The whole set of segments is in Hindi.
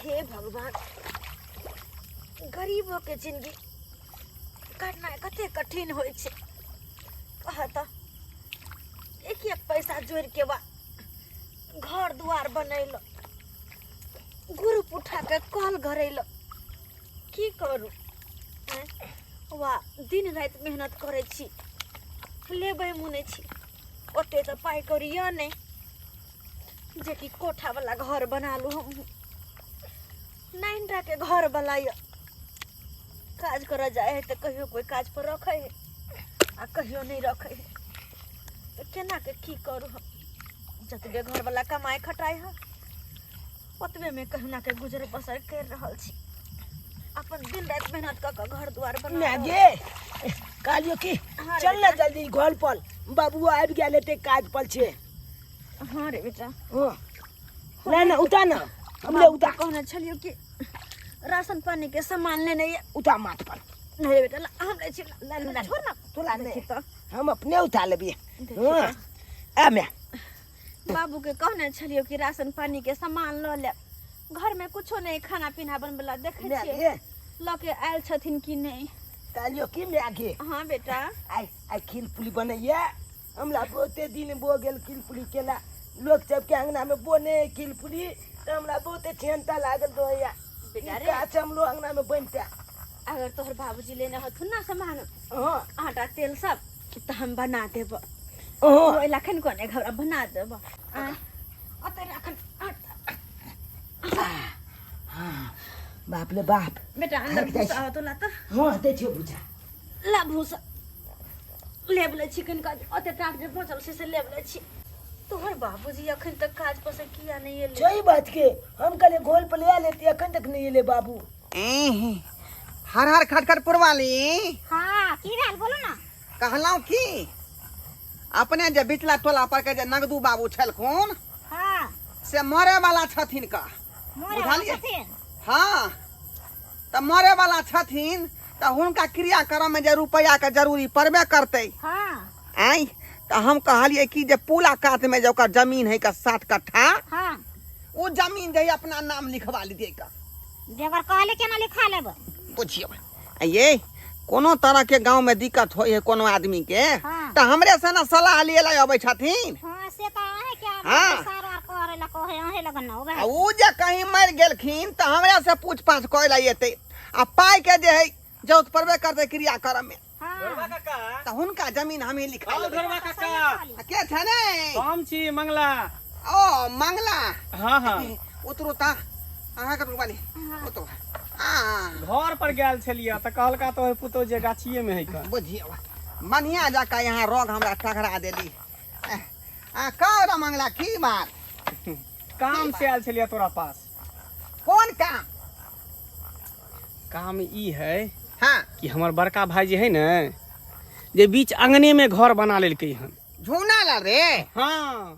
हे भगवान, गरीबों के जिंदगी काटना कते कठिन होय छे। कहत एक एक पैसा जोड़ के बा घर दुआर बनैलो, ग्रुप उठा के कल घरैलो, की करू? वाह, दिन रात मेहनत करे छी, लेबै मुने छी, ओते तो पाई करिया नहीं जे कि कोठा वाला घर बना लू। हम नाइनटा के घर बनाइए, काज कर जाए है तो कहियो कोई काज पर रखे है आ कहियो नहीं रखे है, तो केना के की करू? हम जतबे घर वाला कमाए खटाए है ओतबे में कहना के गुजर बसर कर रहल छी। अपन दिन रात मेहनत क के घर द्वार बना गे कालियो की चल ना जल्दी घर पर, बाबू आबि गेले ते काज पर छे। हाँ रे बेटा, ना ना उठा ना, हमले उठा। कहना छलियो कि राशन पानी के सामान लेने ये उठा माथ पर। नहीं रे बेटा, हम ले छी, ना छोड़ ना, तोला देखी नहीं, तो हम अपने उठा लेबे। देखी हां तो। आ मैं बाबू के कहने छलियो कि राशन पानी के सामान ल ले, घर में कुछो नहीं, खाना पीना बनबला देखे छिए लके आयल छथिन कि नहीं। कालियो की मैं आगे हाँ बेटा, आई खीर पुली बनैया, हमरा बहुते दिन बो गेल खीर पुली केला, लोग सब के अंगना में बोने खीर पुली, तो हमरा बहुते चिंता लागल दोया बेटा रे, काच हम लोग अंगना में बनता। अगर तोहर बाबूजी लेने हथुन ना सामान, हां आटा तेल सब, तो हम बना देब। ओहो ओइ लखन कोने घर बना देब। अते रखन बाप ले बाप। बेटा अंदर भूसा हो तो ला तो, हां दे छियो बुझा ला भूसा लेबले चिकन का अते टाट जे बचल से लेबले छी। तोहर बाबूजी अखन तक काज पर से किया नहीं एले? सही बात के हम कले गोल पे ले लेते, अखन तक नहीं ले बाबू। हर हर खटखट पुरवाली। हां की भेल बोलो ना। कहलौं कि अपने जे बिचला टोला पर के जे नगदू बाबू छलखुन, हां से मरे वाला छथिन का, मोरे बुझलियै? छथिन। हाँ, त मरे वाला छथिन त हुनका क्रियाक्रम में जे रुपया के जरूरी पड़बे करते। हां आई त हम कहलिए कि जे पुला कात में जो ओकर जमीन है का 7 कट्ठा, हां वो जमीन जे अपना नाम लिखवा लीजिए का। जेकर कहले केना लिखा लेब? पूछियो ये कोनो तरह के गांव में दिक्कत होय है कोनो आदमी के, हाँ। त हमरे से ना सलाह लिए ला आबै छथिन। हां से त है क्या, हाँ। सारा करे ला कहे आहे लगन ना होबे। आ उ जे कहीं मर गेलखिन त हमरे से पूछ पाछ कइला येते, आ पाई के जे है जरूरत पड़बे करते क्रियाक्रम में, हां त हुनका जमीन हम ही लिखा लेबै। घरवा काका के छ ने? हम छी मंगला। ओ मंगला, हाँ हाँ, उतरू ता अहाँ के वाली उतरू। घर पर गेल छलिए त कहलका तो पुतो जे गाछिए में है का। बुझियो बढ़िया जाका यहाँ रोग हमरा टकरा देली। कह मंगला की बात? काम से आयल छलिए तोरा पास। कौन काम? काम ई है हाँ, कि हमर बड़का भाई जे है न, जे बीच अंगने में घर बना लेलकै हन। झूना ला रे। हाँ,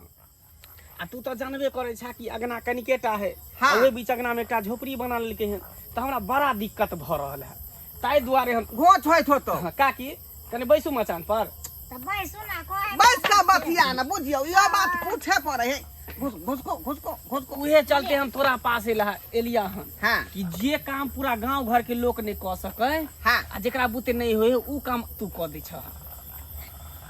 आ तू तो जानबे करे छा कि अगना कनिकेटा है। हाँ। ओए बीच अगना में एकटा झोपड़ी बना लेलकै हन, त हमरा बड़ा दिक्कत भ रहल है। ताई दुआरे हम घोच होइत हो तो हाँ, काकी कने बैसू मचान पर। त बैसु ना कहे बस का बतिया न बुझियो, यो बात पूछे पड़े है। घुसको। उहे चलते हम तोरा पास एलिया हन हाँ कि जे काम पूरा गांव घर के लोग ने क सके, हाँ। आ जेकरा बुते नहीं होए उ काम तू क दे छ।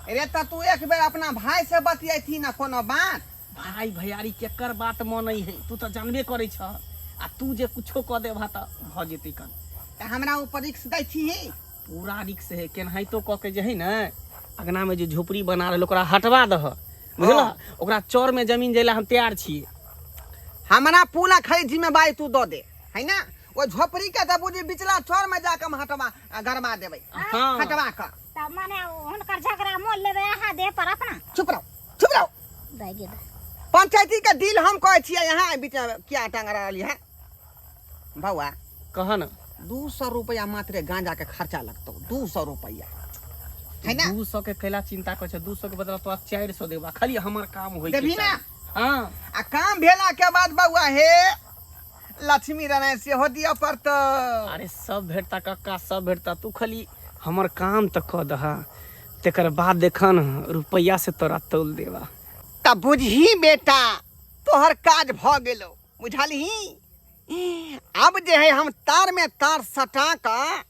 रे त तू एक बेर अपना भाई से बतियाई ना कोनो बात। भाई भैयारी केकर बात मानै है, तू तो जानबे करे छ। आ तू जे कुछो क देबा त भ जेतै कन। त हमरा ऊपर रिक्स दै छी। पूरा रिक्स है, केनाहितो क के जे है न अगना में जे झोपड़ी बना रहल ओकरा हटवा दह, बुझला? ओकरा चौर में जमीन जेला हम तैयार छिए। हमरा पूरा खरी जिम्मेवारी तू दो दे, है ना? वो झोपड़ी के त बुझी बिचला चौर में जाके हम हटवा गरमा देबै। हाँ। हटवा का त माने हुनकर झगड़ा मोल लेबे आहा दे पर अपना। चुप रहो। दे गे पंचायती के डील हम कहै छियै, यहाँ बीच में क्या टांगरा रहली है बउआ? कह न 200 रुपया मात्र गांजा के खर्चा लगतो, 200 रुपया, है ना? 200 के कैला चिंता कर छ, 200 के बदला तो 400 देबा, खाली हमर काम होई देबही ना? हां, आ काम भेला के बाद बउआ हे लक्ष्मी राय से हो दिया पर तो। अरे सब भेटता कक्का, सब भेटता, तू खाली हमर काम त क दहा, तेकर बाद देखन रुपया से तोरा तोल देबा। त बुझही बेटा, तोहर काज भ गेलो, बुझलही? अब जे है हम तार में तार सटा का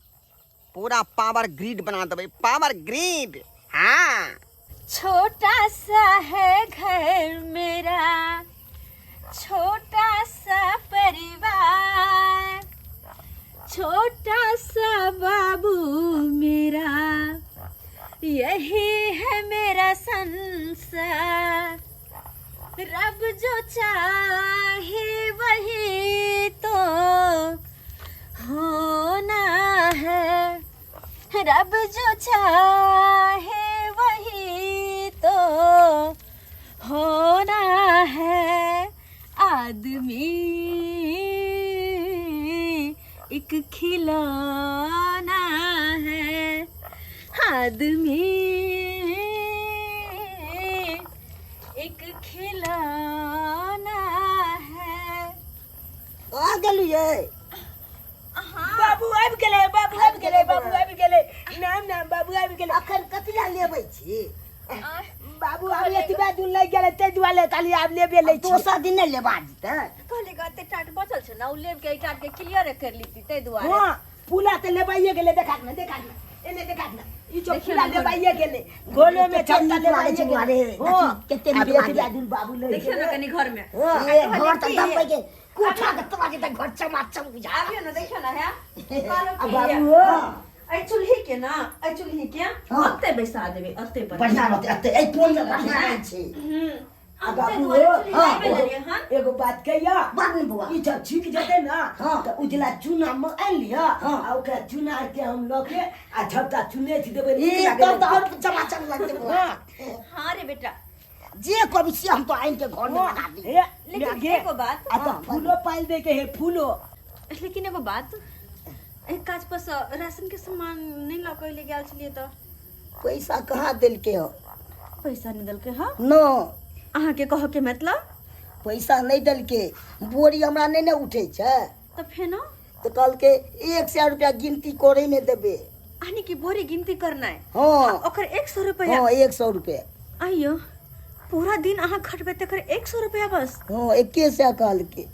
पूरा पावर ग्रिड बना देबे, पावर ग्रिड। हाँ छोटा सा है घर मेरा, छोटा सा परिवार, छोटा सा बाबू मेरा, यही है मेरा संसार। रब जो चाहे वही तो होना है, रब जो चाहे वही तो होना है। आदमी एक खिलौना है, आदमी एक खिलौना है। आ गेलिए हाँ बाबू आबि गेलै, बाबू आबि गेलै, बाबू आबि गेलै। नाम नाम बाबू आबि गेलै। अखन कथी ला लेबै छी? बाबू आब एतबा दिन लागि गेलै तै दुआरे खाली आब लेबे लै छी। दोसर दिन नहि लेबा जेतै। कहले गते टाट बचल छै ना, उ लेब के टाट के क्लियर कर लीती तै दुआरे। हां पूला त लेबाइए गेलै। देखा ना, देखा ना, एने देखा ना, ई जो पूला लेबाइए गेलै। घोलो में छत्ता लेबाइए गेलै। हां कते दिन बाबू ले देखियो ना कनी घर में। ए घर त दबै के कोठा के तोरा के त घर चमाचम बुझा। आबियो ना, देखियो ना है आ बाबू आई चुल्ही के ना, आई चुल्ही के अत्ते बैसा देबे, अत्ते पर बढ़िया रहतै। अत्ते ए कोन में बढ़िया रहै छै। आ बाबू हां एगो बात कहिया, बात नहीं बुआ, ई जब छिक जते ना त उजला चूना में आन लिया आ ओकरा चूना के हम ल के आ झपटा चुने थी देबे। ई तब त और चमाचम लगते बुआ। हां रे बेटा, जे कभी से हम तो आइन के घर में लगा दी। लेकिन एगो बात, आ तो फूलो पाल दे के है फूलो। लेकिन एगो बात, एक काज पर राशन के सामान नहीं लके ले गेल छलिए त पैसा कहाँ दिल के हो? पैसा नहीं दल के ह नो अहाँ के कह के मतलब पैसा नहीं दिल के, बोरी हमरा नहीं ने उठे छै त फेनो तो कल के 100 रुपया गिनती करे में देबे। आनी की बोरी गिनती करना है। हां ओकर 100 रुपया। हां 100 रुपया। आइयो पूरा दिन अहाँ खटबे त कर 100 रुपया बस। हां 2100 कल के।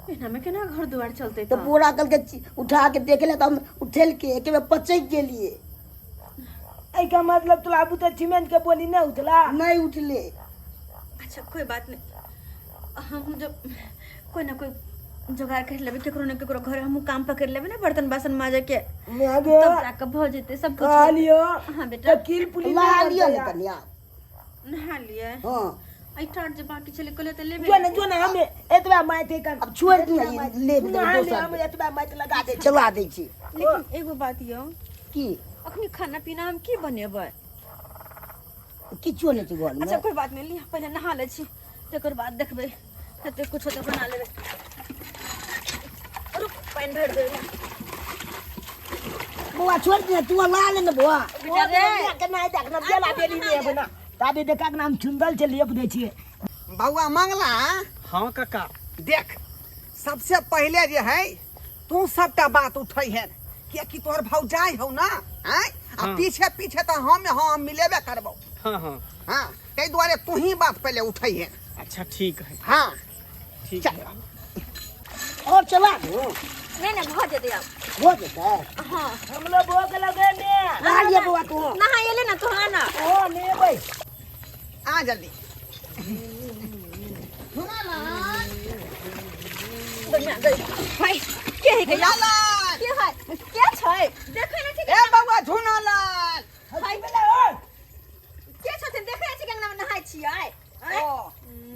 एना में केना घर दुआर चलते तो बोरा कल के उठा के देख ले त हम उठेल के एक में पचक गेलिए। ए का मतलब तोला अबू त सीमेंट के बोली नहीं उठला? नहीं उठले। अच्छा कोई बात नहीं, हम जब कोई ना कोई जुगाड़ कर लेबे, केकरो न केकरो घर हम काम पकड़ लेबे ना, बर्तन बासन माजे के तब जाके भ जेते सब कुछ। खा लियो। हां बेटा किल पुली ला लियो न कन्या। नहा लिए। हां आई टाट जे बाकी चले कले त लेबे। जो ना हमें एतबा माइते कर अब छोड़ दिया ले दोसर हम एतबा माइते लगा दे चला दे छी। लेकिन एगो बात यो की अखनी खाना पीना हम की बनेबै? किछो नहीं छै घर में। अच्छा कोई बात नहीं, लिया पहले नहा ले छी, तकर बाद देखबे ते कुछ तो बना लेबे। रुक पानी भर दे। बुआ छोड़ दे, तू ला ले न बुआ। बेटा रे के नहीं देखना बेला बेली नहीं बना ताबे देखा के नाम चुंदल से लेप दे छिए। बउआ मंगला। हाँ काका, देख सबसे पहले जे है तू सबटा बात उठै है कि तोहर भौजाई हो ना, हैं आ हाँ। पीछे पीछे तो हम मिलेबे करबो। हाँ हाँ हाँ तै दुआरे तू ही बात पहले उठै है। अच्छा ठीक है, हाँ ठीक चल है। और चला दो नहीं नहीं भ जेते अब। हो जेता। हां हम लोग भोग लगे में ला लिया बुआ तू। नहा एले ना तो आना। ओ ले भाई आ जल्दी। बढ़िया गई भाई के है के झुनालाल। के है के छै देखै न छी ए बउआ झुनालाल। हाय बेला ओ के छथिन देखै छी केना नहाय छियै। ओ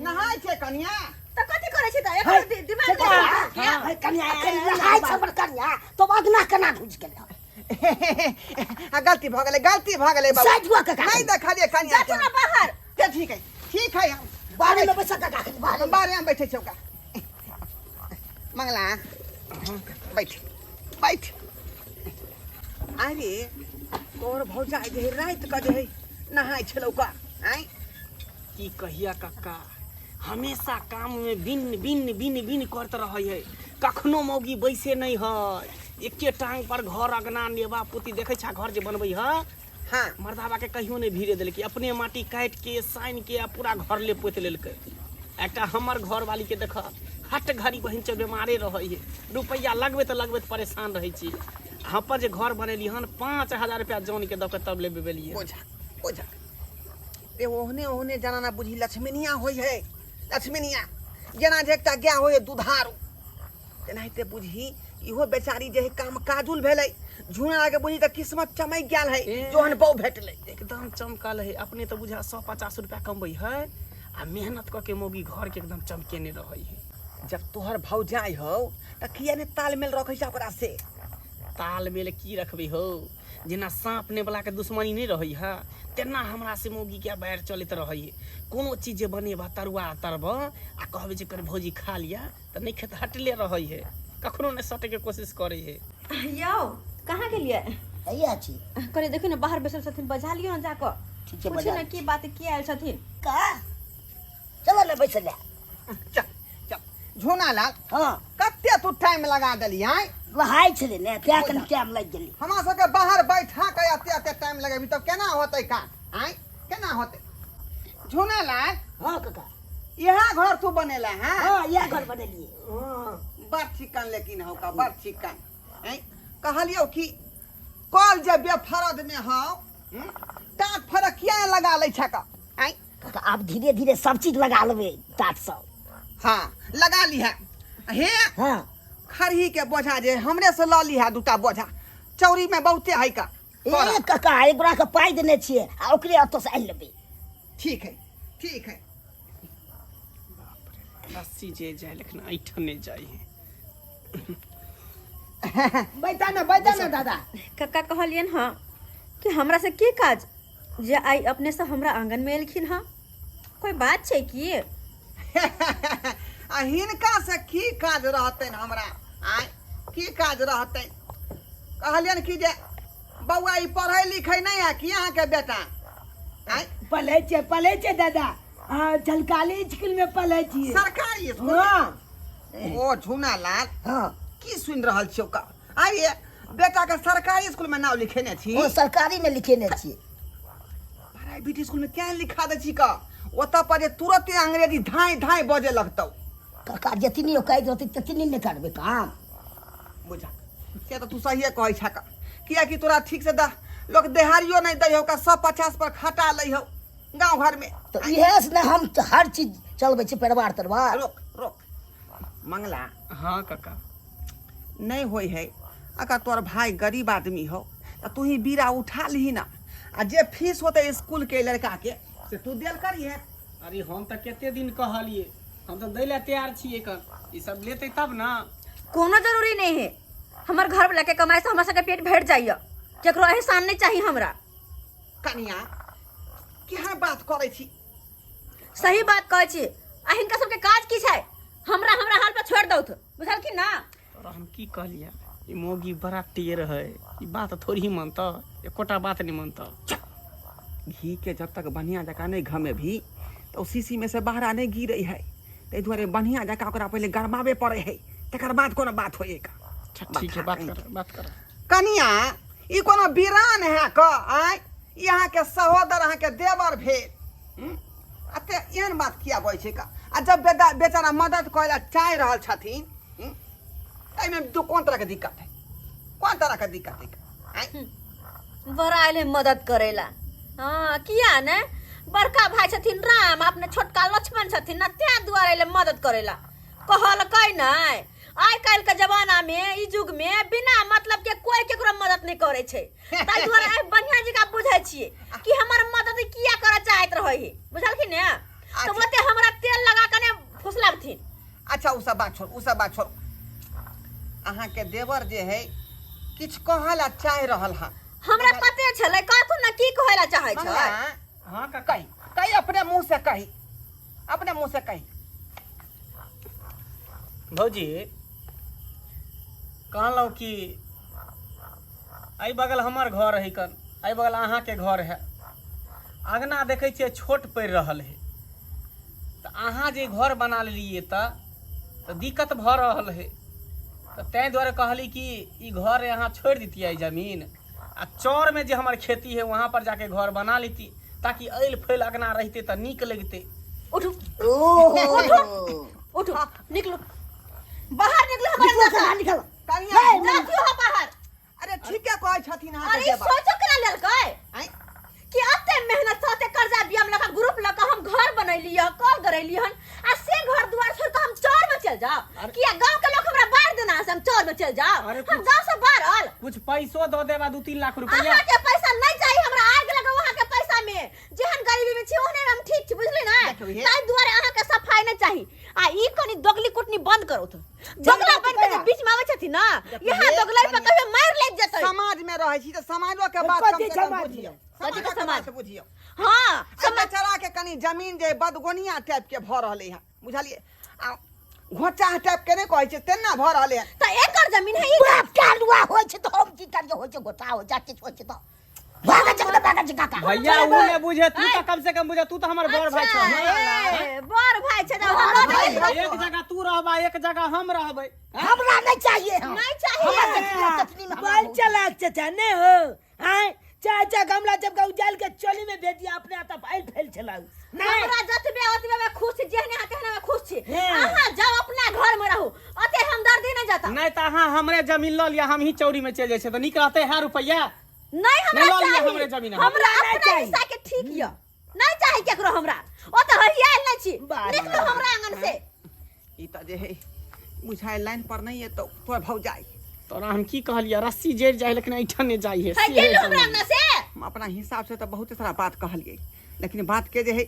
नहाय छै कन्या त कथि करै छी त एकर दिमाग में हां कन्या हाय छबर कन्या तो अगना केना घुस गेल। गलती भ गेलै, गलती भ गेलै बाबू। साइड हुआ का नहीं देखा दे कन्या जा ना बाहर। ते ठीक है, ठीक है। हम बारे में बैठा का बारे बारे में बैठे छौका। मंगला बैठ बैठ। अरे तोर भौजाई जे रात का जे नहाय छलौ का, हैं की कहिया काका, हमेशा काम में बिन बिन बिन बिन करते रहे है, कखनो मौगी बैसे नहीं है, एके टांग पर घर अगना नेबा पुती देखे छा घर जे बनबै है। हाँ मर्दाबा के कहियो नहीं भीड़े देलकै, अपने माटी काट के साइन के पूरा घर ले पोत लेलकै। एकटा हमर घर वाली के देख हट घड़ी बहिन चे बीमारे रहे है रुपया लगबे तो परेशान रहे छी हम पर जे घर बनेली हन 5000 रुपया जान के दके तब ले बेलिए ओझा ओझा ते ओहने ओहने जाना ना बुझी लक्ष्मीनिया होई है लक्ष्मीनिया जेना जे एकटा गाय होय दुधारू तेनाहिते बुझी इहो बेचारी जे काम काजुल भेलै झुना के बुझी त किस्मत चमक गेल है जोहन बहू भेटलै एकदम चमकल है अपने तो बुझा 150 रुपया कमबै है आ मेहनत करके मोगी घर के एकदम चमकेने रहे है जब तोहर भौजाई हो त किया ने तालमेल रखै छ ओकरा से तालमेल की रखबे हो जेना सांप ने वाला के दुश्मनी नहीं रही है तेना हमरा से मोगी के बैर चलत रही है कोनो चीज जे बनेबा तरुआ तरब आ कहबे जे कर भौजी खा लिया त नहीं खेत हटले रही है कखनो ने सटे के कोशिश करे है यौ कहाँ के लिए हैया छी करे देखियो ना बाहर बैसल छथिन बजा लियो ना जाकर ठीक है पूछियो बजा ना की बात की आयल छथिन का चलो ना बैठ जा चल चल झुना लाल हां कते तू टाइम लगा देली हैं वहाई छले ने त्या कन टाइम लग गेली हमरा सबके बाहर बैठा के अते टाइम लगेबी तब केना होतै का हैं केना होतै झुना लाल हां काका यहाँ घर तू बनेला हैं हां ये घर बनेलिए बड़ चिकन लेकिन हो का बड़ चिकन हैं कहलियो कि कल जे बेफरद में हो टाट फरक किया लगा ले छका हैं काका आप धीरे धीरे सब चीज लगा लेबे तात सब हां लगा ली है हे हां खरही के बोझा जे हमरे से ल ली है दूटा बोझा चौरी में बहुते है का ए काका एक बड़ा के पाई देने छिए आ ओकरे अतो से आइ लेबे ठीक है ठीक है रस्सी जे जाए लेकिन ऐठने जाए है बैठा ना दादा कक्का कहलियन हाँ कि हमरा से की काज जे आई अपने से हमरा आंगन में एलखिन हाँ कोई बात छै की आ हिनका से की काज रहते हमरा आय की काज रहते कहलियन कि जे बौआ ई पढ़ै लिखै नहीं है कि यहाँ के बेटा आय पले छे दादा हां झलकाली स्कूल में पले छी सरकारी स्कूल हां ओ झुना लाल हां की सुन रहल छियो का आइए बेटा के सरकारी स्कूल में नाम लिखेने छी ओ सरकारी में लिखेने छी प्राइवेट स्कूल में क्या लिखा दे छी का ओता पर जे तुरंत अंग्रेजी धाई धाई बजे लगतौ काका जतनी कहि देती ततनी ने करबे काम बुझा से तो तू सही कहै छका किया कि तोरा ठीक से दा लोग देहारियो नहीं दै हो का 150 पर खटा लै हो गांव घर में तो इहे से हम तो हर चीज चलबे छी परिवार तरवार रोक रोक मंगला हाँ काका नहीं होई है अगर तोर भाई गरीब आदमी हो तो तू ही बीरा उठा ली ना आ जे फीस होते स्कूल के लड़का के से तू देल करिए अरे हम तो केते दिन कहलिए हम तो दै ले तैयार छिए कर ई सब लेते तब ना कोनो जरूरी नहीं है हमर घर वाला के कमाई से हमरा सबके पेट भर जाइए केकरो एहसान नहीं चाहिए हमरा कनिया क्या बात करे छी सही बात कहै छी आ हिनका सबके काज की छै हमरा हाल पर छोड़ दउथ बुझलखिन ना और हम की कहलिए ई मोगी बड़ा टेर है ई बात थोड़ी ही मानता एकोटा बात नहीं मानता घी के जब तक बढ़िया जका नहीं घमे भी तो शीशी में से बाहर नहीं गिरे है ते दुआरे बढ़िया जका ओकरा पहले गरमावे पड़े है तकर बाद कोनो बात होएगा ठीक है बात कर कनिया ई कोनो बीरान है क आय यहाँ के सहोदर यहाँ के देवर भेल अते एहन बात किया बोल छै का आ जब बेचारा मदद करेला चाह रहल छथिन एमे तो कोन तरह के दिक्कत है कोन तरह के दिक्कत है आय बड़ा आइले मदद करेला हाँ किया ने बड़का भाई छथिन राम अपने छोटका लक्ष्मण छथिन ना त्या दुआरे ले मदद करेला कहल कई नहीं आइ काल के जमाना में ई युग में बिना मतलब के कोई केकरो मदद नहीं करे छै ताई दुआरे आइ बढ़िया जी का बुझै छिए कि हमर मदद किया करे चाहत रहै है बुझलखिन ने तो बोलते हमरा तेल लगा के ने फुसलाबथिन अच्छा उ सब बात छोड़ अहाँ के देवर जे है किछ कहला चाह रहल हा हमरा पते छले कहथुन ना की कहला चाहै छै हाँ का कही अपने मुंह से कही भौजी कहलौं कि आई बगल हमर घर है कन आई बगल अहाँ के घर है अगना देखे छिए छोट पड़ रहल है तो अहाँ जे घर बना लेलिए तो दिक्कत भ रहल है तो तै दुआरे कहली कि ई घर यहाँ छोड़ दीतिए जमीन आ चौर में जो हमार खेती है वहाँ पर जाके घर बना लेती ताकि ऐल फैल अगना रहते तो नीक लगते उठो उठो निकलो बाहर निकलो हमारे घर से निकल कनिया जाती हो बाहर। अरे ठीक है कहै छथिन अहाँ अरे सोचो केना लेलकै आई कि अते मेहनत से अते कर्जा बियाम लगा ग्रुप लगा हम घर बनैली है कॉल करैली हन आ से घर दुआर छोड़ के हम चौर में चल जाओ कि गांव के लोग हमरा बाहर देना से हम चौर में चल जाओ हम गांव से बाहर आल कुछ पैसो दो देबा 2-3 लाख रुपया अहाँ के पैसा नहीं चाहिए हमरा आग लगा वहां के पैसा में जेहन गरीबी में छी ओहने हम ठीक छी बुझली ना ताई दुआरे अहाँ के सफाई नहीं चाहिए आ ई कनी दोगली कुटनी बंद करो तो दोगला बन के बीच में आवे छथि ना यहां दोगलाई पे कहियो मार ले जतै समाज में रहै छी त समाजो के बात कम से कम बुझियो कथि के समाज बुझियो हां समाज चला के कनी जमीन जे बदगोनिया टाइप के भ रहले है बुझलिए आ घोचा टाइप के नहीं कहै छै तेना भ रहले है त एकर जमीन है ई बाप कालुआ होय छै त हम की करियो होय छै गोटा हो जाके होय छै त भागा छै काका भैया उ ने बुझे तू तो कम से कम बुझे तू तो हमर बड़ भाई छ बड़ भाई छै हमरा एक जगह तू रहबा एक जगह हम रहबै हमरा नहीं चाहिए नहीं चाहिए कतनी में बाल चला चाचा ने हो हैं चाचा गमला जब का उजाल के चोली में भेज दिया अपने आता फाइल फैल चलाऊ हमरा जतबे ओतबे में खुश छी जेहने हाथे में खुश छी अहाँ जाओ अपना घर में रहू ओते हमदर्दी नहीं जाता नहीं त अहाँ हमरे जमीन ल लिया हम ही चौरी में चल जाय छै त नीक रहते है रुपया नहीं हमरा नहीं चाहिए हमरे जमीन हमरा अपना हिस्सा के ठीक य नहीं चाहिए केकरो हमरा ओ त हरियाल नहीं छी निकलो हमरा आंगन से ई त जे है बुझाय लाइन पर नहीं है तो तोर भौ जाई तोरा हम की कहलिया रस्सी जड़ जाय लेकिन ऐठन ने जाय है है गेलो हमरा आंगन से हम अपना हिसाब से तो बहुत सारा बात कहलिए लेकिन बात के जे है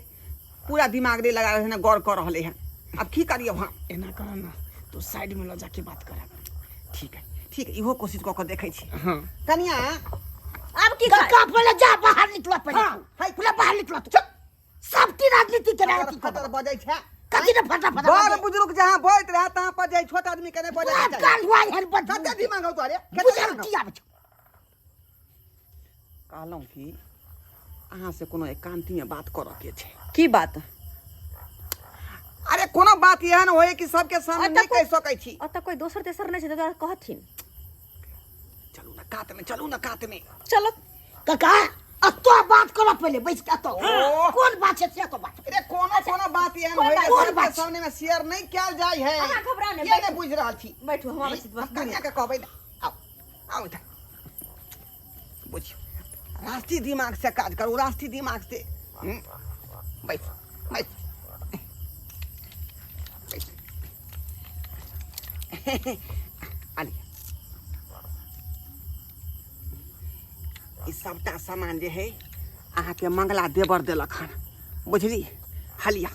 पूरा दिमाग दे लगा रहे गौर कर रहले हैं अब की करियो हम एना कर ना तो साइड में ल जाके बात कर ठीक है इहो कोशिश क के देखै छी हां कनिया अब की काका पहले जा बाहर निकलो पहले हां पूरा बाहर निकलो तो सब की राजनीति के राजनीति फटर बजै छै कथी ने फटाफट बड़ बुजुर्ग जहां बैठ रहा तहां पर जाय छोटा आदमी के नहीं बजै छै कालुआ हन बद कते दिमाग हो तोरे बुझल की आबै छै कहलौं कि अहाँ से कोनो एकांती में बात करऽ के छै की बात अरे कोनो बात एहन होय कि सबके सामने नहीं कह सकै छी अत कोई दोसर तेसर नहीं छै त कहथिन चलू ना कात में चलो काका अतो बात करो पहले बैठ के तो कौन बात है से तो बात अरे कोनो बात एहन होय कि सबके सामने में शेयर नहीं कैल जाय है अहाँ घबरा नहीं ये नहीं बुझ रहल छी बैठू हम आबै छी बस कनिया के कहबै आओ इधर बुझियो राष्ट्रीय दिमाग से काज करू राष्ट्रीय दिमाग से बैठ आली ई सबटा सामान जे है अहाँ के मंगला देवर देलक हन बुझली हलिया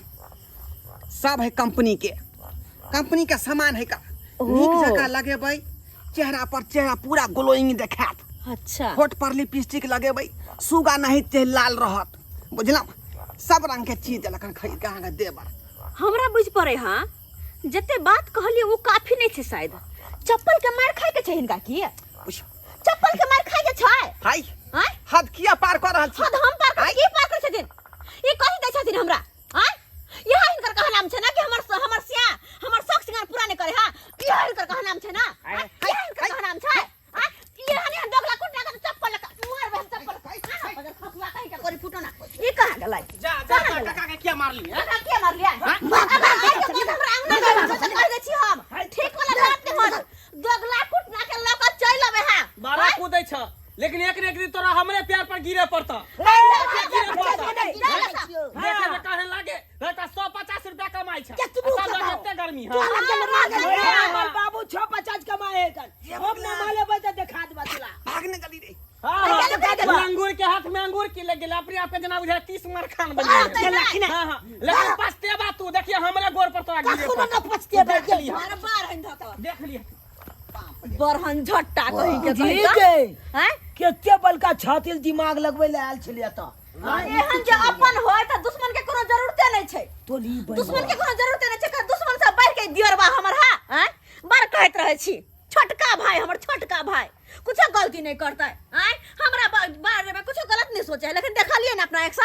सब है कंपनी के सामान है का नीक जगह लगेबै चेहरा पर चेहरा पूरा ग्लोइंग देखात अच्छा होठ पर लिपस्टिक लगेबै सुगा नहीं ते लाल रहत बुझलम सब रंग के चीज देलक हन खरीद के अहाँ के देवर हमरा बुझ पड़े हां जते बात कहलिए वो काफी नहीं छे शायद चप्पल के मार खाए के छै हिनका की चप्पल के मार खाए के छै हाय हां हद किया पार कर रहल छी हद हम पार कर की पार कर छथिन ई कहि दै छथिन हमरा हां यह हिनकर कहा नाम छै ना कि हमर सिया हमर शौक सिंगार पूरा नहीं करे हां यह हिनकर कहा नाम छै ना यह हिनकर कहा नाम छै हां ये हने दोगला कुटना के चप्पल मार बहन चप्पल बगर खसुआ कहि के करी फुटो ना ई कहां गलै जा काका के क्या मार लिया काका के मार लिया हमरा आंगन में कर दै छी हम ठीक वाला बात नहीं मत दोगला कुटना के लक चल आवे हां बारा कूदै छ लेकिन एक ने एक दिन तोरा हमरे प्यार पर गिरे पड़ता देखे में कहे लागे बेटा 150 रुपया कमाई छ सब एते गर्मी हां बाबू 650 कमाए कर हम ना माले बजे देखा दबा तुला भागने जल्दी रे हां अंगूर के हाथ में अंगूर की लग गेल अपने आप के जना बुझा 30 मर खान बन गेल हां लेकिन पछते बा तू देखिए हमरे गोर पर तोरा गिरे सुनो ना पछते बा हमारा बार हन धका देख लिया बरहन झट्टा कहि के ठीक है हैं केते बलका छातिल दिमाग लगबै ले आयल छलिया त एहन जे अपन होय त दुश्मन के कोनो जरूरते नहीं छै तोली दुश्मन के कोनो जरूरते नहीं छै दुश्मन से बढ़ के दियरबा हमर हा हैं बार कहत रहे छी छोटका भाई हमर छोटका भाई कुछ गलती नहीं करता हैं हमरा बारे में कुछ गलत नहीं सोचे लेकिन देखलिए ना अपना एक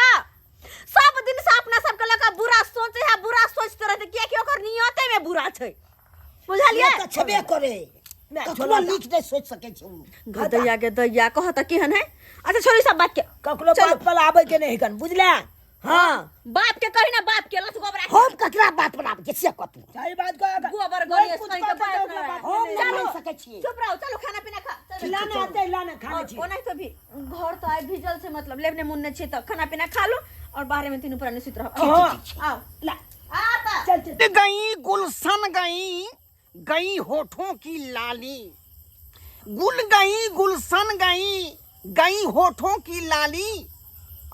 सब दिन से अपना सब के लगा बुरा सोचे है बुरा सोचते रहते किया कि ओकर नियते में बुरा छै बुझलिए त छबे करे कखनो नीक नहीं सोच सके छी गदैया के दैया कहत केहन है अच्छा छोड़ी सब बात के कखनो बात पर आबै के नहीं कन बुझला हाँ बाप के कही ना बाप के लत गोबरा हम ककरा बात बनाब के से कतू सही बात कह गोबर गड़िए सही के बात ना हम नहीं मान सके छिए चुप रहो चलो खाना पीना खा चलो लाने आते लाने खाने छी ओना तो भी घर तो आइ भिजल से मतलब लेबने मुन्ने छी तो खाना पीना खा लो और बाहर में तीनों पुराने सुत रहो आओ ला आता चल चल गई गुलशन गई होठों की लाली, गुल गई गुलशन गई होठों की लाली,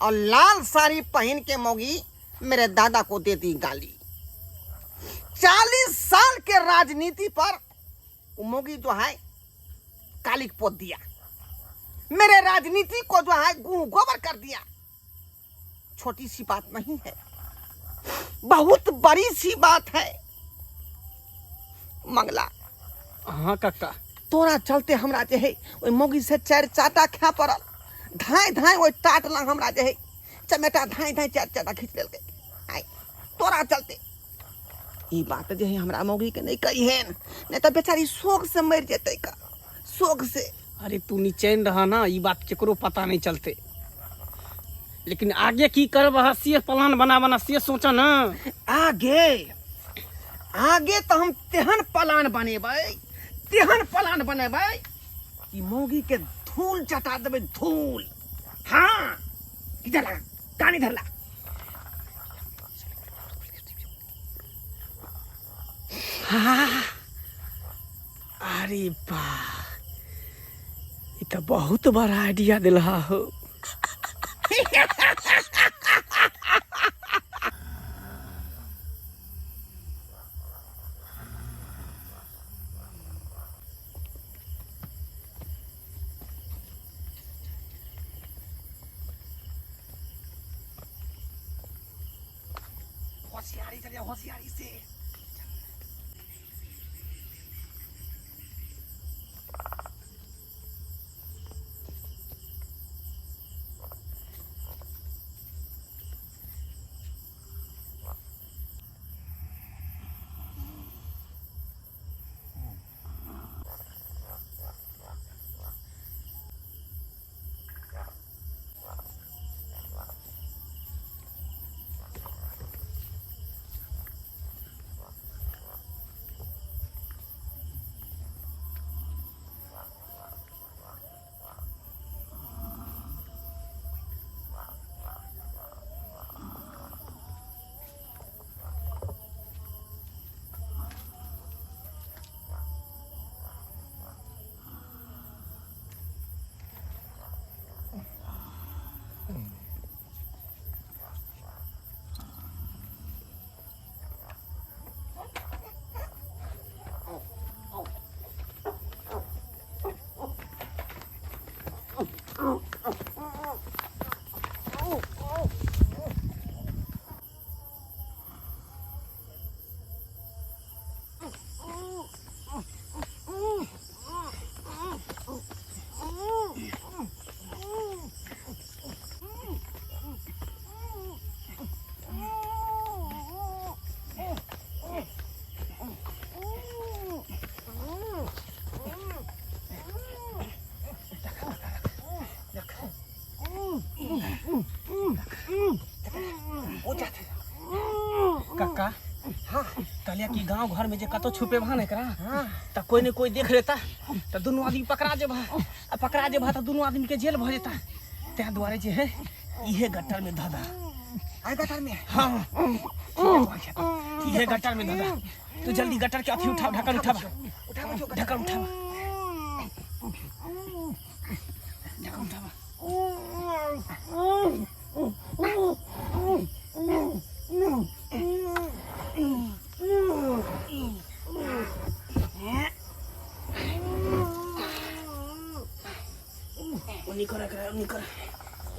और लाल साड़ी पहन के मौगी मेरे दादा को देती गाली। 40 साल के राजनीति पर वो मौगी जो है कालिक पोत दिया, मेरे राजनीति को जो है गोबर कर दिया। छोटी सी बात नहीं है, बहुत बड़ी सी बात है। मंगला हाँ काका तोरा चलते हमरा जे है ओइ मौगी से 4 चाटा खा पड़ल, धाय धाय ओइ टाट लंग हमरा जे है चमेटा धाय धाय 4 चाटा खींच लेलकै। आइ तोरा चलते ई बात जे है हमरा मौगी के नहीं कही है, नहीं तो बेचारी शोक से मर जेतै का, शोक से। अरे तू नीचैन रहा ना, ये बात केकरो पता नहीं चलते, लेकिन आगे की करब से प्लान बना से सोचा ना। आगे तो हम तेहन प्लान बनेबै कि मौगी के धूल चटा देबै, धूल। हाँ इधर ला, कान इधर ला। हाँ, अरे वाह, ये तो बहुत बड़ा आइडिया दिला हो। होशियारी चलिए, होशियारी से। काका कहलिया कि गांव घर में जे कतो छुपे भा नहीं करा तो कोई ने कोई देख लेता तो दोनों आदमी पकड़ा जे तो दोनों आदमी के जेल भ जेता। त्या द्वारे जे है इहे गट्टर में धदा। आइ गटर में। हाँ इहे गट्टर में धदा। तू जल्दी गट्टर के अथी उठा, ढक्कन उठा, ढक्कन उठा, ढक्कन उठा।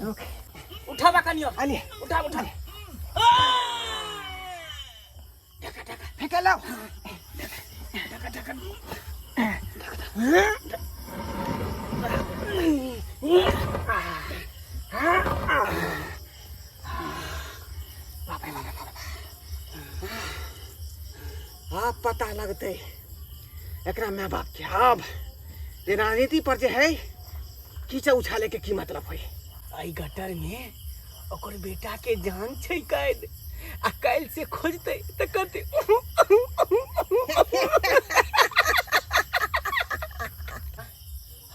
ओके उठा बाकानियो, आली उठा उठा। फेंके लाओ। अब पता लगते एकरा माँ बाप के। अब ये राजनीति पर जे है कीचड़ उछाले के की मतलब है। आई गटर में ओकर बेटा के जान छै कैद आ काल्हि से खोजतै तऽ कहतै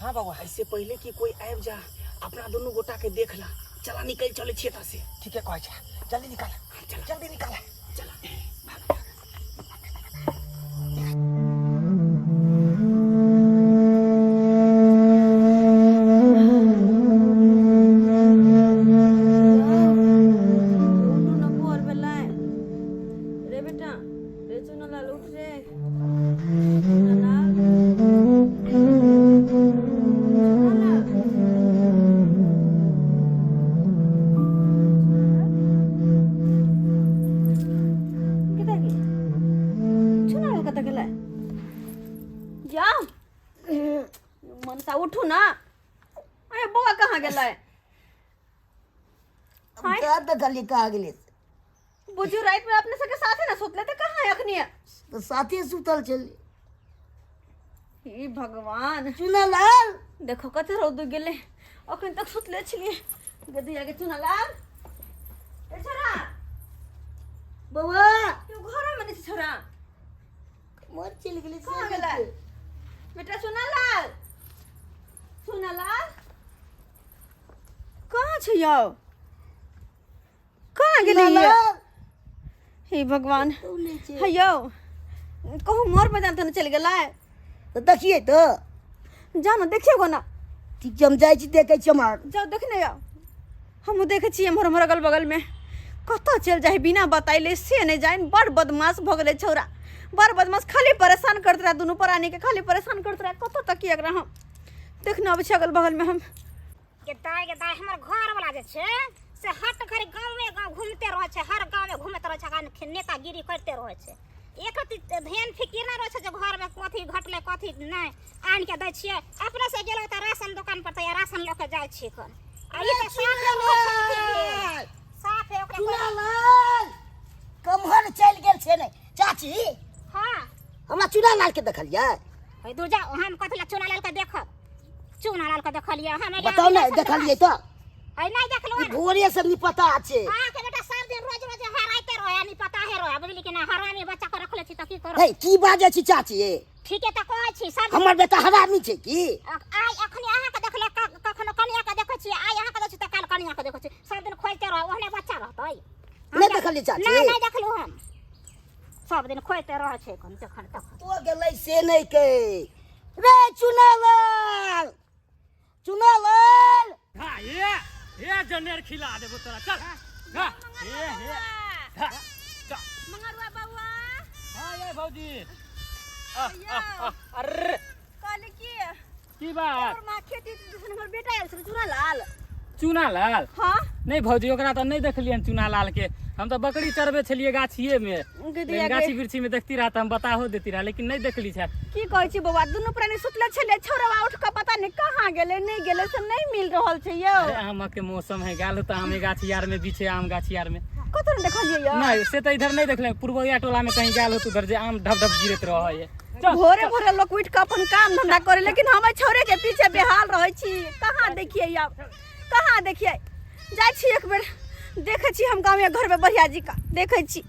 हाँ बाबा इससे पहले कि कोई आबि जा अपना दोनों गोटा के देख ला चला निकल चले छियै एतऽ से ठीक है कहै छै जल्दी निकाल चल जल्दी निकाल चला उठू ना भोर भेलै रे बेटा रे चुनलाल उठ रे चुनलाल चुनलाल कतऽ गेलै जाओ मनसा उठू ना अरे बौआ कहाँ गेलै क्या देखली कहा गेली बुझू रात में अपने सबके साथे ना सुतले तो कहाँ है अखनी तो साथे सुतल चली हे भगवान चुनालाल देखो कते रौद गेले अखन तक सुतले छलिए गदी आगे चुनालाल ए छोरा बउआ तू घर में नहीं छोरा मोर चल गेली कहाँ गेलै बेटा चुनालाल चुनालाल कहाँ छै यौ कहाँ गेली हे भगवान हे यौ कहूँ मोर मैदान तो चल गेलै तो देखिए तो जाओ ना देखियो गो ना ठीक छै हम जाइ छी देखै छी हमर जाओ देखने जाओ हम देखे छी हमर हमर अगल बगल में कतऽ चल जाए बिना बताइले से नहीं जाए बड़ बदमाश भ गेले छौरा बड़ बदमाश खाली परेशान करते रहे दोनों प्राणी के खाली परेशान करते रहे कतऽ तक एकरा हम देखने अबै छी अगल बगल में हम के दाई हमर घर वाला जे छै से हट घर गांव में गांव घूमते रहे छै हर गांव में घूमते रहे छै नेतागिरी करते रहे छै एक रति ध्यान फिकिर ना रहे छै जे घर में कथी घटले कथी नहीं आन के दै छियै अपने से गेलो त राशन दुकान पर त राशन ल के जाय छी कन आ ई त साफ है ओकरा चुनालाल कमहर चल गेल छै ने चाची हां हमरा चुनालाल के देखलियै हे दूर जा हम कथला चुनालाल के देखब चुनालाल के देखलियै हम बताओ ना देखलियै तो है नहीं देखलो भोरे से नहीं पता छै हां के बेटा सब दिन रोज रोज हराइते रहे नहीं पता है रहे बुझली कि ना हरामी बच्चा को रखले छी त की करो हे की बाजै छी चाची ठीक है त कहै छी सब हमर बेटा हरामी छै की आइ अखनी अहाँ के देखले कखनो कनिया के देखै छी आइ अहाँ के देखै छी त काल कनिया के देखै छी सब दिन खोइते रह ओहने बच्चा रहतै नहीं देखलियै चाची नहीं देखलु हम सब दिन खोइते रह छै कोन जखन तक तो गेलै से नहीं के रे चुनालाल चुनालाल हाँ ये जनेर खिला देबो तोरा चल हाँ हे मंगरुआ बउआ हाँ ये भौजी अरे काले की बात और मां खेती हमर बेटा आयल छै चुनालाल चुनालाल हां नहीं भौजी ओकरा तो नहीं देखलियन चुनालाल के हम तो बकरी चरबे छलिए गाछिए में गदिया गाछी बिरछी में देखती रहा हम बताहो देती रहा लेकिन नहीं देखली छा की कहै छी बउआ दुनू प्राणी सुतले छले छोरवा उठ के पता नहीं कहाँ गेले नहीं गेले से नहीं मिल रहल छै यौ अरे आम के मौसम है गाल तो आम गाछी यार में बीचे आम गाछी यार में कतौ नहीं देखलिए यौ नहीं से तो इधर नहीं देखले पूर्वया टोला में कहीं गाल हो तो उधर जे आम ढप ढप गिरत रह है भोरे भोरे लोग उठ के अपन काम धंधा करे लेकिन हम छोरे के पीछे बेहाल रहै छी कहाँ देखिए यौ कहाँ देखिए जाय छी एक बेर देखे छी हम गाँव घर में बढ़िया जी का देखे छी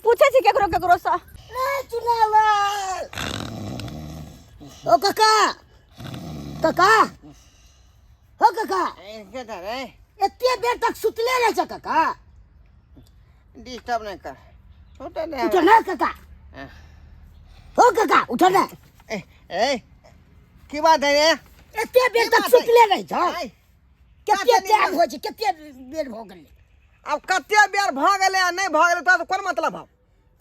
पूछे छी केकरो केकरो से रे चुनालाल ओ काका काका हो काका के रे एते देर तक सुतले रह छ काका डिस्टर्ब नहीं कर उठ ले उठ ना काका हो काका उठ ना ए की बात है रे एते देर तक सुतले रह छ केते टाइम हो छै केते बेर भ गेलै अब कते बेर भ गेलै आ नहीं भ गेलै तो कोन मतलब है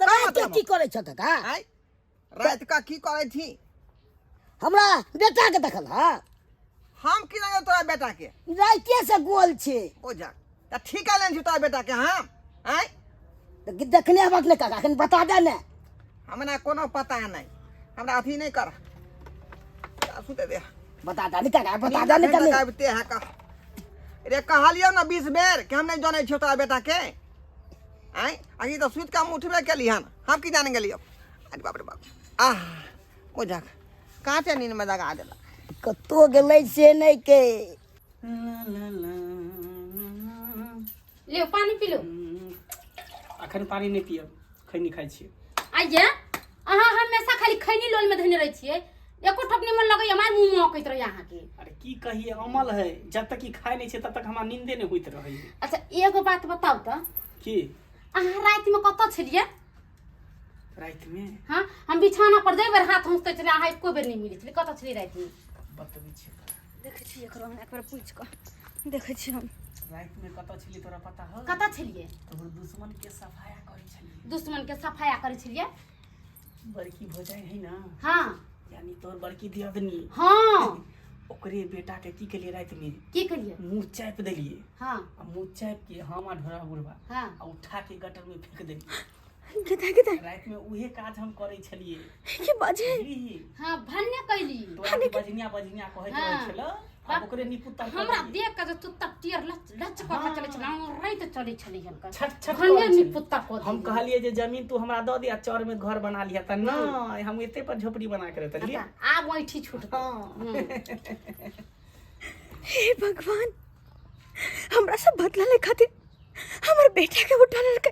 त रात की करे छ काका आय रात का की करे थी हमरा बेटा के देखल हा हम की जाने तोरा बेटा के राइते से गोल छै ओ जा त ठीक है लेन तोरा बेटा के हम आय त देखने हबक ने काका कन बता दे ने हमरा कोनो पता नहीं हमरा अथी नहीं कर सुते दे बता दे ने काका बता दे ने कने कहते है का रे कहलियो ना 20 बेर कि हम नहीं जाने छियो तोरा बेटा के आय अभी तो सुत का हम उठबे केली हन हम की जाने गेलियो अरे बाप रे बाप आह ओ जा काटे नींद में लगा देला कतो गेलै से नहीं के ले पानी पी लो। अखन पानी नहीं पियब, खैनी खाइ छियै। आइए अहाँ हमेशा खाली खैनी लोल में धने रहे छियै, एको ठोकनी मन लगे हमार मुंह महकैत रहे यहाँ के। अरे की कहिए, अमल है, जब तक की खाए नहीं छै तब तक हमरा नींदे नहीं होइत रहे। अच्छा एगो बात बताओ तो, की अहाँ रात में कत छलिए? रात में हाँ हम बिछाना पर जाए हाथ हुँचते चले, अहाँ एको बेर नहीं मिली छली, कत छली रात में? बतबै छी। देखे छी एकरो हम एक बार पूछ के देखे छी हम रात में कत छली तोरा पता हो? कत छलिए? तोहर दुश्मन के सफाया करै छली। दुश्मन के सफाया करे छलिए? बड़की भौजाई है ना, हाँ यानी तोहर बड़की दियादनी, हाँ ओकरे बेटा के की केलिए रात में? की करिए? मुंह चाप देलिए। हाँ आ मुंह चाप के हम आ ढोरा बुढ़वा हाँ आ उठा के गटर में फेंक देलिए। किता रात में उहे काज हम करै छलिए। के बाजे बुझली? हाँ भन्ने कैली। तोरा के बजनिया कहैत हाँ। रहै छल, आब ओकरे निपुत्तर हमरा देख के तू तक टियर लच लच क के चले छला, हम रात चले छली हनका छट छट भन्ने करै छली। निपुत्ता को हम कहलिए जे जमीन तू हमरा दऽ दे आ चौर में घर बना लिया त नहीं, हम एते पर झोपड़ी बना के रहते लिए। आ बैठी छूट। हे भगवान, हमरा सब बदला ले खातिर हमर बेटा के उठा लेलकै।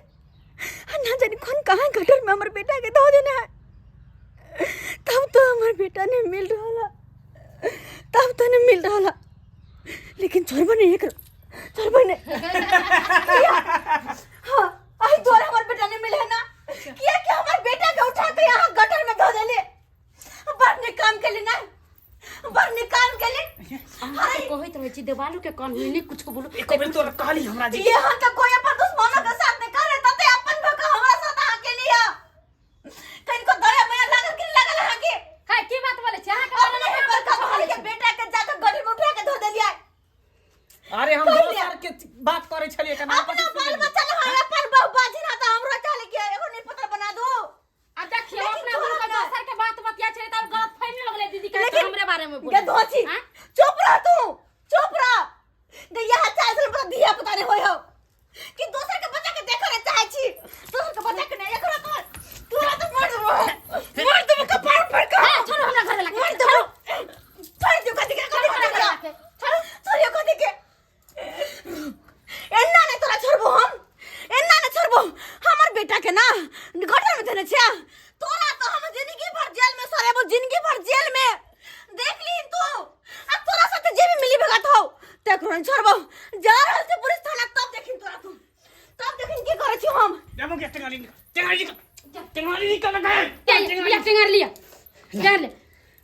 ना जानी कौन कहाँ गटर में हमर बेटा के धो देना है। तब तो हमर बेटा ने मिल रहा, तब तो नहीं मिल रहा, लेकिन छोड़बो नहीं एक छोड़बो नहीं। हाँ आई द्वारा हमर बेटा ने मिले ना, किया कि हमर बेटा के उठा के यहाँ गटर में धो देले। बड़ने काम के लिए ना, बड़ने काम के लिए अरे कहत रहे छी देवालो के कान में नहीं कुछ बोलो। एक बेर तोरा कहली हमरा जे ये हां तो कोई अपन दुश्मनों के साथ नहीं करे, तते अपन भका हमरा साथ आके लिया। कहीं को दया माया लागल कि लागल हां के? है की बात बोले छी? अहाँ के अपने ही बड़का भाई के बेटा के जाके गड्ढे में उठा के धो देलिया। अरे हम दोसर के बात करे छलिए कना अपना बाल बच्चा ले हां अपन बहु बाजी ना तो हमरो चले के एगो नहीं पता बना दो। आ देखियो अपना गुरु का दोसर के बात बतिया छे तब गलत फहमी लगले दीदी के हमरे बारे में बोल। ये धोची चुप रह तू, चुप रह। दे यहाँ चाहे से बता दिया पता नहीं होय हो कि दोसर के बच्चा के देखे रे चाहे छी, दोसर के बच्चा के नहीं एकरा तो तू तो मार दो कपार पर का। छोड़ो हमरा घर लगे मार दो फाड़ दो कदी के छोड़ो छोड़ियो कदी के एन्ना नहीं तोरा छोड़बो हम, एन्ना नहीं छोड़बो हमर बेटा के ना गटर में देने छे। तोरा तो हम जिंदगी भर जेल में सरेबो, जिंदगी भर जेल में देख ली तू। अब तोरा साथे जे भी मिली भगत हो तेकरो नहीं छोड़बो। जा रहल छै पुलिस थाना, तब देखिन तोरा तू, तब देखिन की करे छी हम। देबो के टेंगारी निकल गए। लिया टेंगर लिया टेंगर ले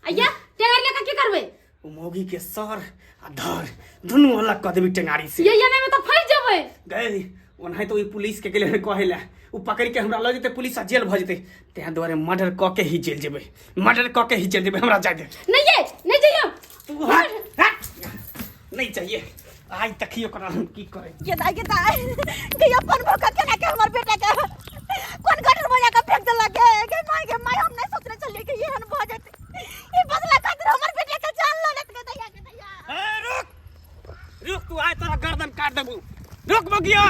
आया टेंगर लेके की करबे? ओ मौगी के सर आ धर दुनू अलग क देबी टेंगारी से। ये में तो फंस जेबे। गए ओनाहि तो ई पुलिस के गेले कहेला, उ पकड़ के हमरा ल जेते पुलिस आ जेल भ जेते, तें द्वारे मर्डर क के ही जेल जेबे, मर्डर क के ही जेल जेबे। हमरा जाय दे। नहीं ये नहीं जाइयो। तू हट नहीं चाहिए। आई तखियो करा हम की करे। के दाई के अपन भोका के ना के हमर बेटा के कोन गटर में जाके फेंक देला के माय हम नहीं सोचने चलिए कि ये हन भ जेते। ये बदला खातिर हमर बेटा के जान लो ले के दैया। ए रुक रुक, तू आय तोरा गर्दन काट देबू। रुक बगिया।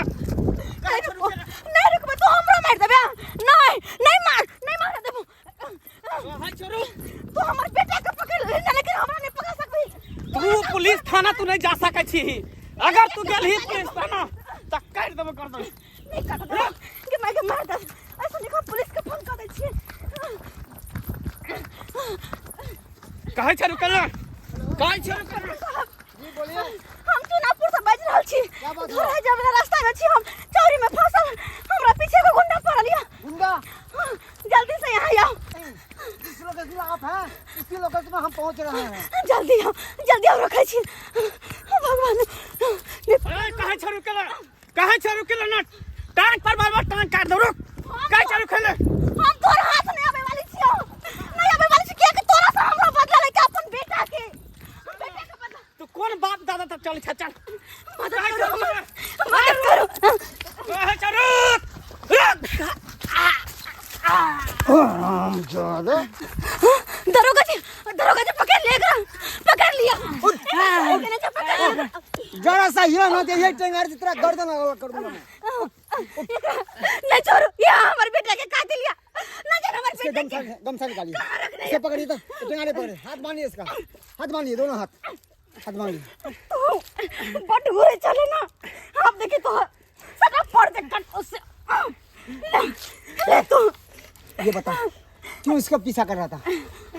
नहीं रुकबे तो हमरा मार देबे। नहीं नहीं मार देबो। हाय छोरू, तू हमर बेटा के पकड़ ले ना, लेकिन हमरा नहीं पकड़ सकबी। तू पुलिस थाना तू नहीं जा सकै छी। अगर तू गेलही पुलिस थाना त काट देबो गर्दन। नहीं काट दे कि मैं के मार दे। ऐसा नहीं पुलिस के फोन कर दै छी। कहै छ रुक ना, कहै छ रुक ना। हम चुनापुर से बाज रहल छी। घर जब रास्ता में छी हम, चौरी में फंसल, हमरा पीछे को गुंडा पड़ लिया। गुंडा जल्दी से यहाँ आओ। जिस लोकेशन आप हैं उसी लोकेशन में हम पहुंच रहे हैं। जल्दी आओ रखै छी। भगवान ए कहै छ रुक ना, कहै छ रुक ना, टांग पर बार टांग काट दो। रुक कहै छ रुक ना। हम तोर हाथ नहीं आवे वाली छी, नहीं आवे वाली छी। कि तोरा से हमरा बदला लेके अपन बेटा के, हम बेटा के बदला। तू कौन बाप दादा तक चल छ चल। मदद करो। कहै छ रुक राम जादा दरोगा जी पकड़ लिया। जरा सा हिला ना दे, ये टेंगार की तरह गर्दन अलग कर दूंगा मैं। नहीं छोड़ो, ये हमारे बेटा के काट लिया। ना जान हमारे इसके गमछा निकालिए, इसे पकड़िए तो टेंगारे पकड़े, हाथ बांधिए इसका, हाथ बांधिए दोनों हाथ बांधिए। बट हुए चले ना। आप देखिए तो फोड़ दे कट उससे। ले तू। ये बता क्यों इसका पीछा कर रहा था,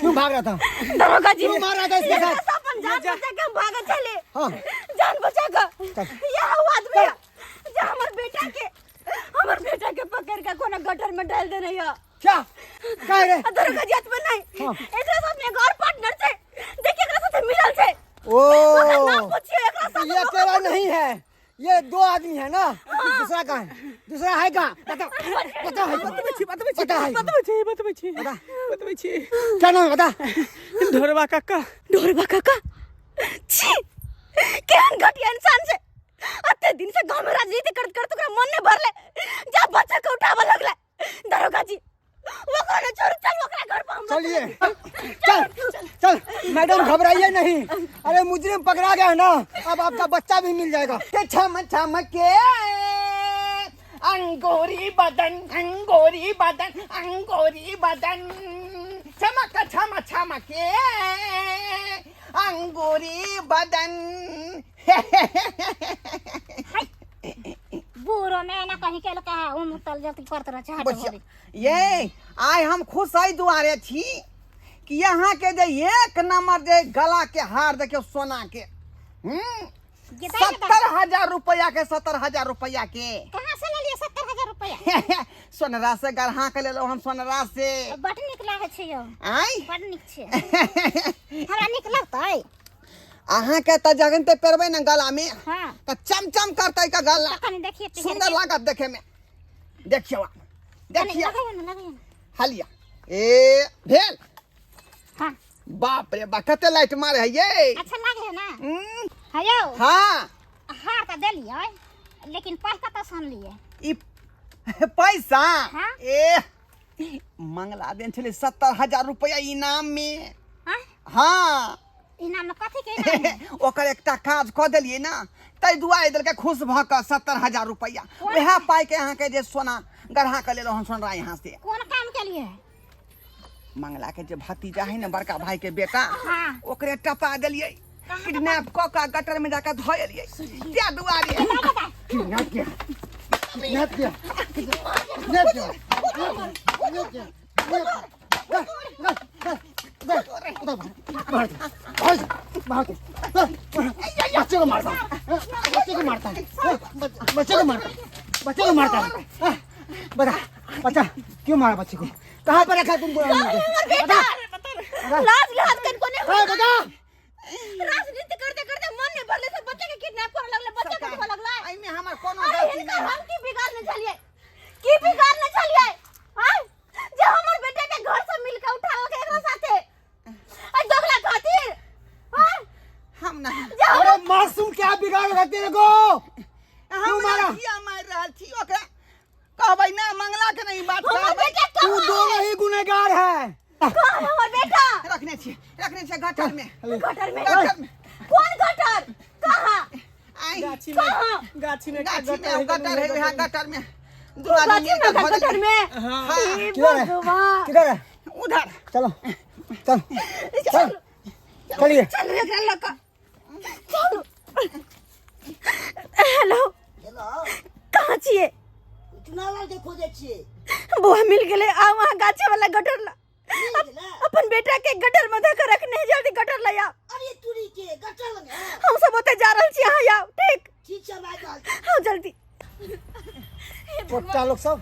क्यों भाग रहा था, दरोगा जी क्यों मार रहा था इसके साथ? अपन जान बचा के हम भागे चले। हाँ जान बचा के चल। ये वो आदमी जो हमर बेटा के पकड़ के कोना गटर में डाल देने या क्या कह रे? दरोगा जी हाथ में नहीं हाँ। एकरा साथ में घर पार्टनर से देखिए एकरा साथ मिलल छे। ओ ना पूछिए एकरा तो साथ ये अकेला नहीं है, ये 2 आदमी है ना। दूसरा कहाँ है, दूसरा है कहाँ? बता बता है कहाँ? बता है कहाँ? क्या नाम है बता? ढोरबा काका। ढोरबा काका छी केहन घटिया इंसान से अत्ते दिन से गांव में राजनीति करत करत ओकरा मन नहीं भरले जा बच्चा के उठावा लगले। दरोगा जी ओकरा ने छोड़ चल ओकरा घर पर हम चलिए चल चल मैडम घबराइए नहीं, अरे मुजरिम पकड़ा गया है ना, अब आपका बच्चा भी मिल जाएगा। छम छम के अंगूरी बदन चमक छम के अंगूरी बदन। बूढ़ो में ना कहीं के लगा उमतल जल्दी करत रह चाहत बचिया, ये आय हम खुश है दुआरे थी कि यहाँ के जे 1 नंबर जे गला के हार देखियो सोना के 70,000 रुपया के 70,000 रुपया के कहां से ले लिए 70,000 रुपया? सोनरा से गढ़ा के ले लो हम सोनरा से। बड निक लागे छै यो, आय बड निक छै हमरा निक लगतै। अहाँ के त जगन ते पेरबे न गला में हां त चमचम करतै का गला, कनी देखिए सुंदर लागत देखे में। देखियो लगाइए ना हलिया ए भेल। हां बाप रे बा कते लाइट मारे है ये। अच्छा लागे है ना? हेयो हाँ हार त देलियै लेकिन पैसा त सुन लिए। ई पैसा हाँ? ए मंगला देन छले 70,000 रुपया इनाम में। हां हाँ इनाम में कथि के इनाम है? ओकर एकटा काज क देलिए ना तै दुआरे देल के खुश भ क 70,000 रुपया वह पाई के यहाँ के जे सोना गढ़ा के ले हम सोनरा यहाँ से। कौन काम के लिए? मंगला के जे भतीजा है ना बड़का भाई के बेटा हाँ। ओकरे टपा देलिए, किडनैप क के गटर में जाकर धो एलिए। क्या दुआरे किडनैप किया बच्चे को मारता है। बता बच्चा क्यों मारा बच्चे को, कहाँ पर रखा तुमको? लाज लाज कर कोने बता राजनीति करते करते मन नहीं भरले से बच्चे के किडनैप करे लगले, बच्चे को धोआ लगला। आई में हमर कोनो अरे गलती इनका नहीं। हम की बिगाड़ने चलिए हां जे हमर बेटा के घर से मिल के उठाओ के एकरा साथे आ दोगला खातिर हां हम ना अरे मासूम क्या बिगाड़ रहा तेरे को? हम मारा? किया मार रहल थी ओकरा कहबै ना मंगला के नहीं बात हमर कहबै। बेटा तू कहाँ दोनों ही गुनहगार है। कहाँ है हमर बेटा? रखने छी गटर में। गटर में गटर में कौन गटर? कहाँ? आई गाछी कहाँ? में गटर है वहाँ गटर में दो गाछी आदमी में गटर में? हाँ हे किधर है? भगवान किधर है? उधर चलो चल चल चलिए। चल एकरा लका चलो। हेलो कहाँ छिए? चुनाव के खोजे छिए। बुआ मिल गेले आ वहाँ गाछी वाला गटर ला अपन बेटा के गटर में धके रखने जल्दी गटर ले आओ। अरे तुरी के गटर लगे हम सब ओते जा रहल छी, यहाँ आओ ठीक? ठीक से बात आओ जल्दी। बच्चा लोग सब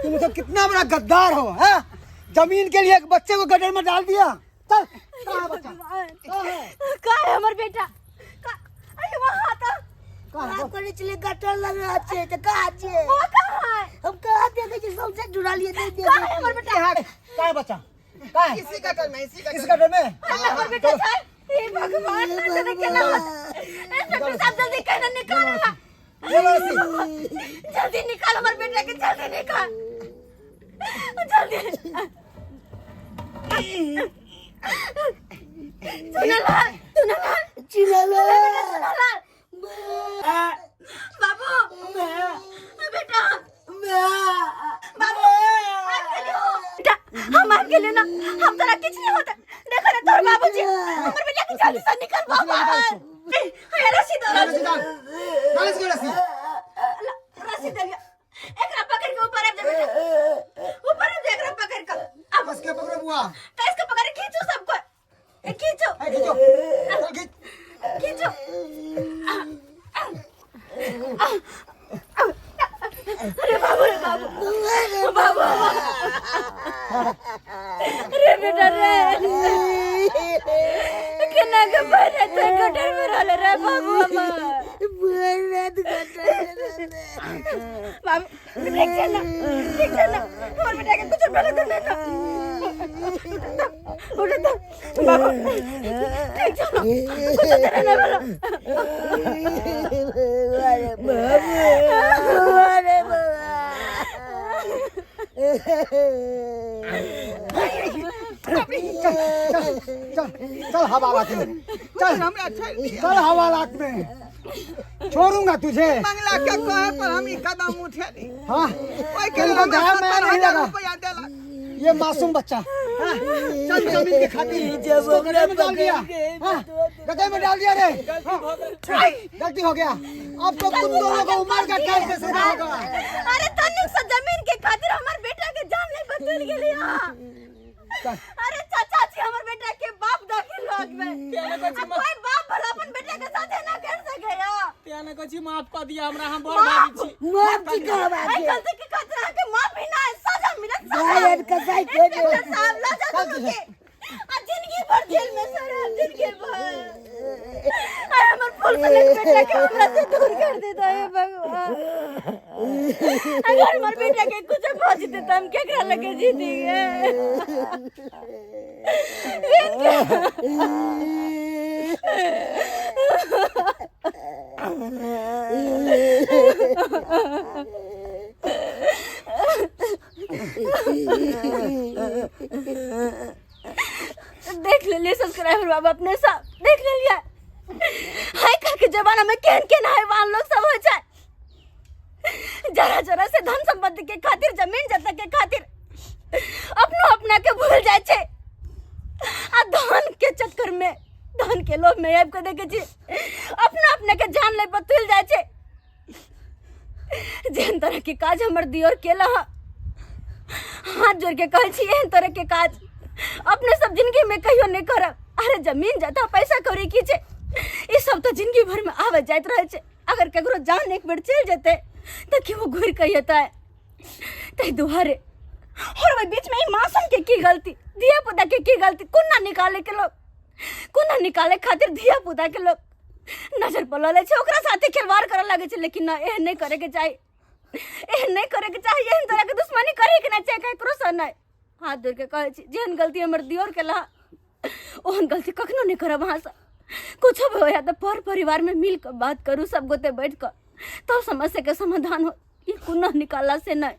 तुम तो कितना बड़ा गद्दार हो है, जमीन के लिए एक बच्चे को गटर में डाल दिया। चल कहाँ बच्चा? कहाँ है हमर बेटा? अरे वहाँ था कहाँ करे चले गटर लग रहा छे तो कहाँ छे? वो कहाँ है? हम कहाँ देखे छी सबसे जुड़ा लिए दे दे। कहाँ है हमर बेटा? कहाँ है बच्चा? कहाँ है? इसी गटर में इस गटर में? हमर बेटा है? हे भगवान तेरे के नाम इंस्पेक्टर साहब जल्दी कहना निकाल ला। जल्दी निकाल हमर बेटा के, जल्दी निकाल जल्दी। सुनलाल बाबू बेटा बाबू बेटा हम आ गेले ना, हम तोरा किछ नहीं होता। देखो ना तोर बाबूजी हमर बेटा के जल्दी से निकाल बाबा। ए रसीद रसीद। रसीद दे कस के पकड़ो बुआ कैसे पकड़े खींचो सबको खींचो है खींचो चल खींच खींचो अरे बाबू बाबू अरे बेटा रे कितना के बने थे गटर में रहले रे बाबू बाबू ठीक है ना और बेटा के कुछ गलत नहीं था उठा बाबू ठीक है ना कुछ तेरा नहीं बोला अरे बाबू चल हवालात में चल चल हवालात में छोड़ूंगा तुझे मंगला के कहे पर हम ही कदम उठे हाँ ओए के तेरे को ध्यान में नहीं लगा रुपया देला ये मासूम बच्चा हाँ, चल जमीन के खातिर इसको गड्ढे में डाल दिया हाँ, गड्ढे में डाल दिया रे गलती हो गया अब तो तुम दोनों को उम्र का कैद से सजा होगा अरे तनिक सा जमीन के खातिर हमार बेटा के जान नहीं बदल गेली हां अरे चाचा जी हमार बेटा के बाप दाखिल लोग में कोई बाप भला अपन बेटा के साथे ना कर सके या त्याने कछि माफ कर दिया हमरा हम बड़ भाभी छी माफ की करवा आई गलती के खातिर के माफी ना सजा मिलत शायद कसाई के साहब ला जा के आ जिंदगी भर जेल में सर जिंदगी भर अरे हमर फूल पले बेटा के हमरा से दूर कर देता है भगवान अगर हमार बेटा के कुछ पहुंच दे तो हम केकरा लगे जीतेंगे देख ले लिए सब्सक्राइबर बाबा अपने सब देख ले लिया हाय के जमाना में केन हैवान लोग सब हो जाए जरा जरा से धन संपत्ति के खातिर जमीन जता के खातिर अपना के भूल जाए छे आ धन के चक्कर में धन के लोभ में आब के देखे छी अपना के जान ले बतल जाए छे जेन तरह के काज हमर दियोर केला हाथ जोड़ के कहै छी एहन तरह के काज अपने सब जिंदगी में कहियो नहीं करब अरे जमीन जाता पैसा कौड़ी की छे ई सब तो जिंदगी भर में आवे जाइत रहे छे अगर केकरो जान एक बेर चल जेते त कि वो घुर के येता है तै दुहारे और वही बीच में ई मासूम के की गलती धिया पुता के की गलती कुन्ना निकाले खातिर धिया पुता के लोग नजर पड़ ले छे ओकरा साथे खिलवाड़ करे लागे छे लेकिन ना एहन नहीं करे के चाहिए एहन तरह के दुश्मनी करे के ना चाहिए केकरो से नहीं हाथ जोड़ के कहै छी जेहन गलती हमर दियोर के ला ओहन गलती कखनो नहीं करब वहाँ से कुछ भी हो या तो पर परिवार में मिल कर बात करूँ सब गोते बैठ कर तो समस्या के समाधान हो ये कुन्ना निकाला से नहीं